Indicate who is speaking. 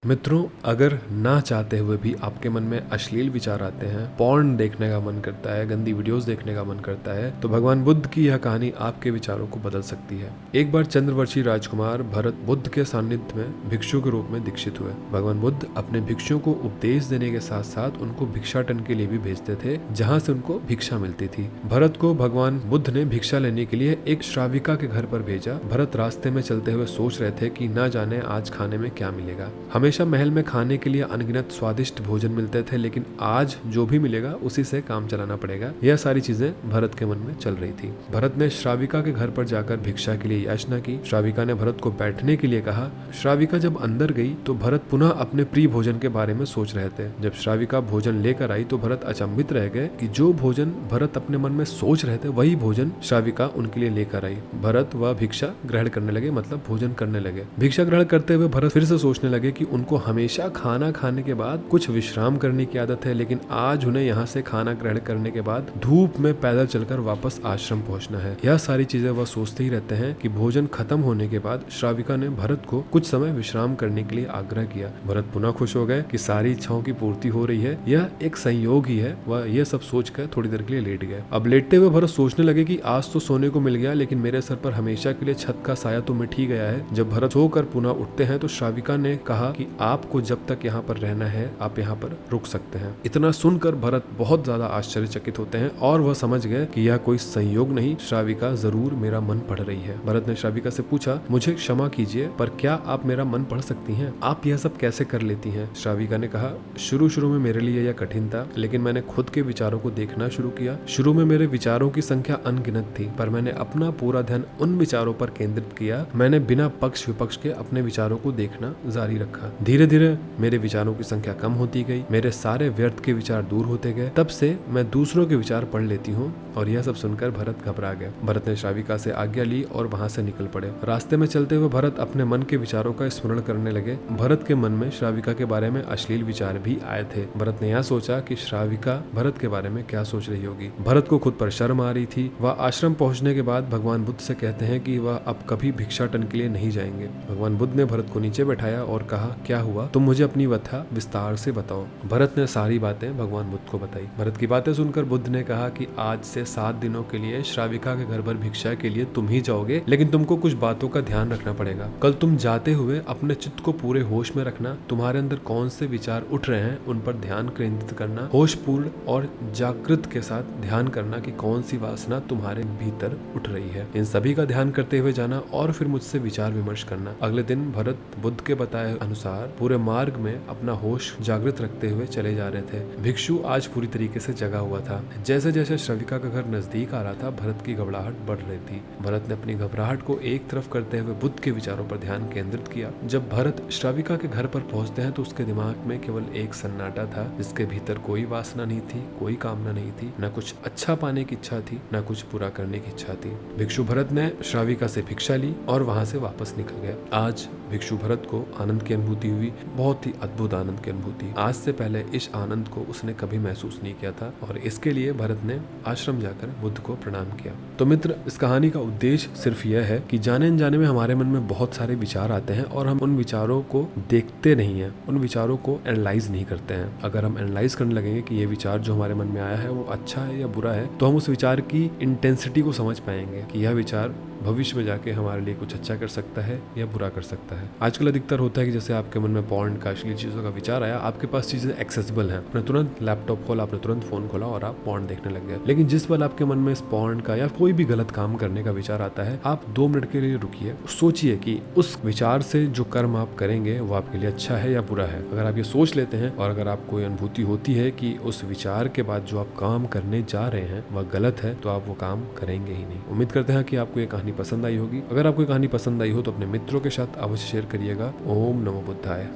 Speaker 1: मित्रों, अगर ना चाहते हुए भी आपके मन में अश्लील विचार आते हैं, पॉर्न देखने का मन करता है, गंदी वीडियोस देखने का मन करता है, तो भगवान बुद्ध की यह कहानी आपके विचारों को बदल सकती है। एक बार चंद्रवंशी राजकुमार भरत बुद्ध के सानिध्य में भिक्षु के रूप में दीक्षित हुए। भगवान बुद्ध अपने भिक्षुओं को उपदेश देने के साथ साथ उनको भिक्षाटन के लिए भी भेजते थे, जहाँ से उनको भिक्षा मिलती थी। भरत को भगवान बुद्ध ने भिक्षा लेने के लिए एक श्राविका के घर पर भेजा। भरत रास्ते में चलते हुए सोच रहे थे कि ना जाने आज खाने में क्या मिलेगा। हमेशा महल में खाने के लिए अनगिनत स्वादिष्ट भोजन मिलते थे, लेकिन आज जो भी मिलेगा उसी से काम चलाना पड़ेगा। यह सारी चीजें भरत के मन में चल रही थी। भरत ने श्राविका के घर पर जाकर भिक्षा के लिए याचना की। श्राविका ने भरत को बैठने के लिए कहा। श्राविका जब अंदर गई तो भरत पुनः अपने प्रिय भोजन के बारे में सोच रहे थे। जब श्राविका भोजन लेकर आई तो भरत अचंभित रह गए कि जो भोजन भरत अपने मन में सोच रहे थे वही भोजन श्राविका उनके लिए लेकर आई। भरत वह भिक्षा ग्रहण करने लगे, मतलब भोजन करने लगे। भिक्षा ग्रहण करते हुए भरत फिर से सोचने लगे कि उनको हमेशा खाना खाने के बाद कुछ विश्राम करने की आदत है, लेकिन आज उन्हें यहाँ से खाना ग्रहण करने के बाद धूप में पैदल चलकर वापस आश्रम पहुँचना है। यह सारी चीजें वह सोचते ही रहते हैं कि भोजन खत्म होने के बाद श्राविका ने भरत को कुछ समय विश्राम करने के लिए आग्रह किया। भरत पुनः खुश हो गए कि सारी इच्छाओं की पूर्ति हो रही है, यह एक संयोग ही है। वह यह सब सोचकर थोड़ी देर के लिए लेट गए। अब लेटते हुए भरत सोचने लगे कि आज तो सोने को मिल गया, लेकिन मेरे सर पर हमेशा के लिए छत का साया तो मिट ही गया है। जब भरत सोकर पुनः उठते हैं तो श्राविका ने कहा कि आपको जब तक यहाँ पर रहना है आप यहाँ पर रुक सकते हैं। इतना सुनकर भरत बहुत ज्यादा आश्चर्यचकित होते हैं और वह समझ गए कि यह कोई संयोग नहीं, श्राविका जरूर मेरा मन पढ़ रही है। भरत ने श्राविका से पूछा, मुझे क्षमा कीजिए, पर क्या आप मेरा मन पढ़ सकती हैं? आप यह सब कैसे कर लेती हैं? श्राविका ने कहा, शुरू में मेरे लिए यह कठिन था, लेकिन मैंने खुद के विचारों को देखना शुरू किया। शुरू में मेरे विचारों की संख्या अनगिनत थी, पर मैंने अपना पूरा ध्यान उन विचारों पर केंद्रित किया। मैंने बिना पक्ष विपक्ष के अपने विचारों को देखना जारी रखा। धीरे धीरे मेरे विचारों की संख्या कम होती गई, मेरे सारे व्यर्थ के विचार दूर होते गए। तब से मैं दूसरों के विचार पढ़ लेती हूँ। और यह सब सुनकर भरत घबरा गए। भरत ने श्राविका से आज्ञा ली और वहाँ से निकल पड़े। रास्ते में चलते हुए भरत अपने मन के विचारों का स्मरण करने लगे। भरत के मन में श्राविका के बारे में अश्लील विचार भी आए थे। भरत ने यह सोचा कि श्राविका भरत के बारे में क्या सोच रही होगी। भरत को खुद पर शर्म आ रही थी। वह आश्रम पहुँचने के बाद भगवान बुद्ध से कहते हैं कि वह अब कभी भिक्षाटन के लिए नहीं जाएंगे। भगवान बुद्ध ने भरत को नीचे बैठाया और कहा, क्या हुआ? तुम मुझे अपनी व्यथा विस्तार से बताओ। भरत ने सारी बातें भगवान बुद्ध को बताई। भरत की बातें सुनकर बुद्ध ने कहा कि आज से 7 दिनों के लिए श्राविका के घर पर भिक्षा के लिए तुम ही जाओगे, लेकिन तुमको कुछ बातों का ध्यान रखना पड़ेगा। कल तुम जाते हुए अपने चित्त को पूरे होश में रखना। तुम्हारे अंदर कौन से विचार उठ रहे हैं उन पर ध्यान केंद्रित करना। होशपूर्ण और जागृत के साथ ध्यान करना कि कौन सी वासना तुम्हारे भीतर उठ रही है। इन सभी का ध्यान करते हुए जाना और फिर मुझसे विचार विमर्श करना। अगले दिन भरत बुद्ध के बताए अनुसार पूरे मार्ग में अपना होश जागृत रखते हुए चले जा रहे थे। भिक्षु आज पूरी तरीके से जगा हुआ था। जैसे जैसे श्राविका का घर नजदीक आ रहा था, भरत की घबराहट बढ़ रही थी। भरत ने अपनी घबराहट को एक तरफ करते हुए बुद्ध के विचारों पर ध्यान केंद्रित किया। जब भरत श्राविका के घर पर पहुंचते हैं तो उसके दिमाग में केवल एक सन्नाटा था, जिसके भीतर कोई वासना नहीं थी, कोई कामना नहीं थी, न कुछ अच्छा पाने की इच्छा थी, न कुछ बुरा करने की इच्छा थी। भिक्षु भरत ने श्राविका से भिक्षा ली और वहां से वापस निकल गया। आज भिक्षु भरत को आनंद की अनुभूति हुई, बहुत ही अद्भुत आनंद की अनुभूति। आज से पहले इस आनंद को उसने कभी महसूस नहीं किया था और इसके लिए भरत ने आश्रम जाकर बुद्ध को प्रणाम किया। तो मित्र, इस कहानी का उद्देश्य सिर्फ यह है कि जाने अनजाने में हमारे मन में बहुत सारे विचार आते हैं और हम उन विचारों को देखते नहीं हैं, उन विचारों को एनालाइज नहीं करते हैं। अगर हम एनालाइज करने लगेंगे कि ये विचार जो हमारे मन में आया है वो अच्छा है या बुरा है, तो हम उस विचार की इंटेंसिटी को समझ पाएंगे कि यह विचार भविष्य में जाके हमारे लिए कुछ अच्छा कर सकता है या बुरा कर सकता है। आजकल अधिकतर होता है कि जैसे आपके मन में पॉर्न का, अश्लील चीजों का विचार आया, आपके पास चीजें एक्सेसिबल हैं, आपने तुरंत लैपटॉप खोला, आपने तुरंत फोन खोला और आप पॉर्न देखने लग गए। लेकिन जिस पल आपके मन में इस पॉर्न का या कोई भी गलत काम करने का विचार आता है, आप 2 मिनट के लिए रुकिए, सोचिए कि उस विचार से जो कर्म आप करेंगे वो आपके लिए अच्छा है या बुरा है। अगर आप ये सोच लेते हैं और अगर आपको ये अनुभूति होती है कि उस विचार के बाद जो आप काम करने जा रहे हैं वह गलत है, तो आप वो काम करेंगे ही नहीं। उम्मीद करते हैं कि आपको ये कहानी पसंद आई होगी। अगर आपको ये कहानी पसंद आई हो तो अपने मित्रों के साथ अवश्य शेयर करिएगा। ओम नमो बुद्धाय।